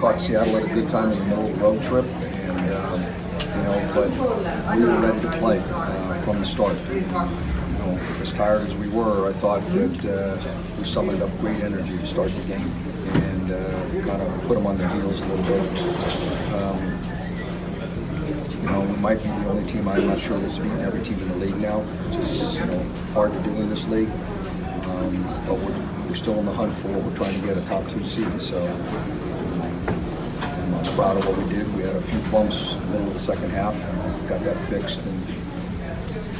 caught Seattle at a good time in the middle of the road trip, and but we were ready to play from the start. As tired as we were, I thought that we summoned up great energy to start the game and kind of put them on their heels a little bit. We might be the only team, I'm not sure, that's beaten every team in the league now, which is hard to do in this league. But we're still in the hunt for what we're trying to get a top 2 seed. So I'm proud of what we did. We had a few bumps in the middle of the second half, and got that fixed, and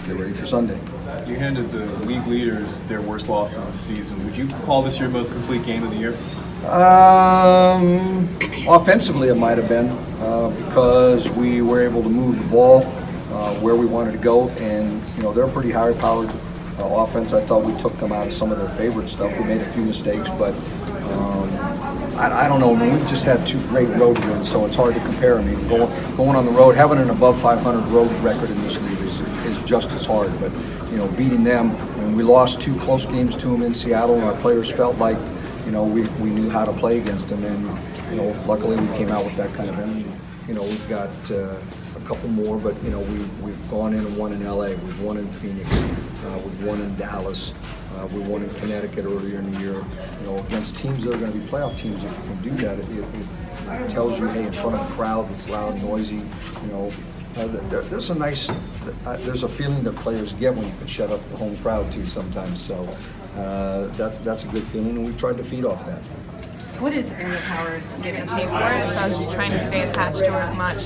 get ready for Sunday. You handed the league leaders their worst loss of the season. Would you call this your most complete game of the year? Offensively, it might have been because we were able to move the ball where we wanted to go, and they're a pretty high-powered offense. I thought we took them out of some of their favorite stuff. We made a few mistakes, but I don't know. I mean, we've just had 2 great road wins, so it's hard to compare. I mean, going on the road, having an above 500 road record in this league is just as hard. But beating them, and we lost 2 close games to them in Seattle, and our players felt like we knew how to play against them, and luckily we came out with that kind of energy. We've got a couple more, but we've gone in and won in LA, we've won in Phoenix, we've won in Dallas, we won in Connecticut earlier in the year. Against teams that are going to be playoff teams, if you can do that, it tells you, hey, in front of a crowd that's loud, noisy, there's a feeling that players get when you can shut up the home crowd too sometimes. So that's a good feeling, and we've tried to feed off that. What is in the Powers getting paid for it? So I was just trying to stay attached to her as much.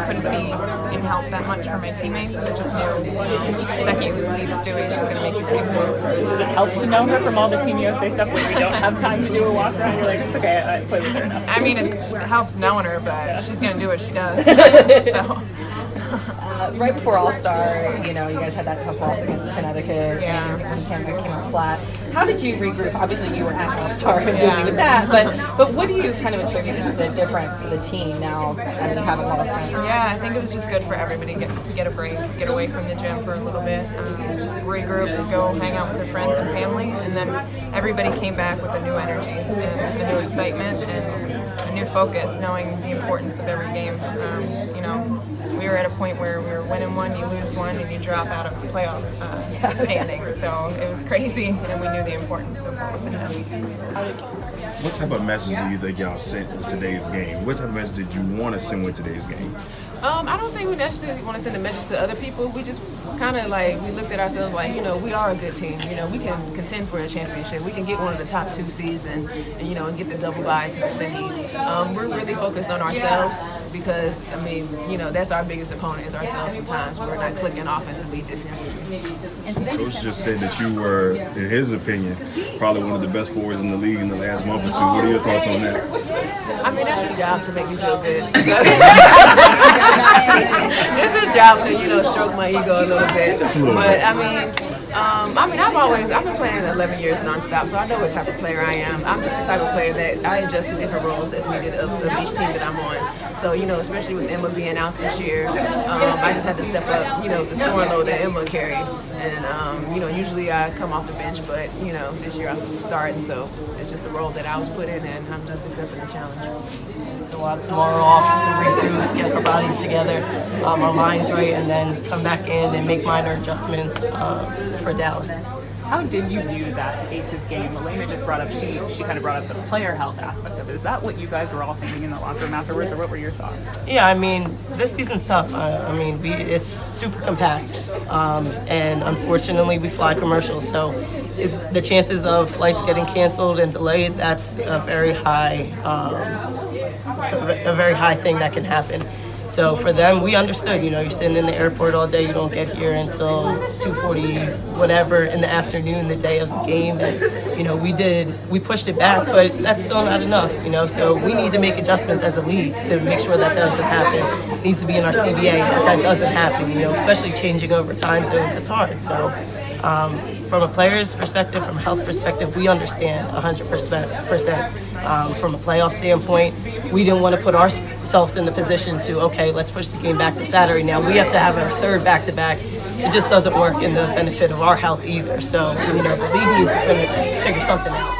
Couldn't be in help that much for my teammates, but just knew the second you leave Stewie, she's going to make you pay for it. Does it help to know her from all the Team USA stuff when we don't have time to do a walk around? You're like, it's okay, I play with her enough. I mean, it helps knowing her, but she's going to do what she does. So. Right before All-Star, you guys had that tough loss against Connecticut, and you came out flat. How did you regroup? Obviously, you were at All-Star and busy with that, but what do you kind of attribute the difference to the team now that you haven't lost since? Yeah, I think it was just good for everybody to get a break, get away from the gym for a little bit, regroup, go hang out with their friends and family, and then everybody came back with a new energy and a new excitement and a new focus, knowing the importance of every game. We were at a point where we were winning one, you lose one, and you drop out of the playoff standings. So it was crazy, and we knew the importance of what was ahead. What type of message do you think y'all sent with today's game? What type of message did you want to send with today's game? I don't think we necessarily want to send a message to other people. We just kind of we looked at ourselves like, we are a good team. We can contend for a championship. We can get one of the top 2 seeds and get the double bye to the semis. We're really focused on ourselves because, that's our biggest opponent is ourselves sometimes. We're not clicking offensively, defensively. Coach just said that you were, in his opinion, probably one of the best forwards in the league in the last month or 2. What are your thoughts on that? That's his job to make me feel good. It's his job to, stroke my ego a little bit. But I've been playing 11 years nonstop, so I know what type of player I am. I'm just the type of player that I adjust to different roles that's needed of each team that I'm on. So, especially with Emma being out this year, I just had to step up, the scoring load that Emma carried. And, usually I come off the bench, but, this year I'm starting, so it's just the role that I was put in, and I'm just accepting the challenge. So we'll have tomorrow off to regroup, get our bodies together, our minds right, and then come back in and make minor adjustments for Dallas. How did you view that Aces game? Elena just brought up, she kind of brought up the player health aspect of it. Is that what you guys were all thinking in the locker room afterwards, or what were your thoughts? Yeah, this season's tough. It's super compact, and unfortunately we fly commercials, so the chances of flights getting canceled and delayed, that's a very high thing that can happen. So for them, we understood, you're sitting in the airport all day, you don't get here until 2:40, whatever, in the afternoon, the day of the game. And, we pushed it back, but that's still not enough, so we need to make adjustments as a league to make sure that doesn't happen. It needs to be in our CBA that doesn't happen, especially changing over time zones, it's hard. So from a player's perspective, from a health perspective, we understand 100%. From a playoff standpoint, we didn't want to put ourselves in the position to, okay, let's push the game back to Saturday. Now we have to have our 3rd back-to-back. It just doesn't work in the benefit of our health either. So, the league needs to figure something out.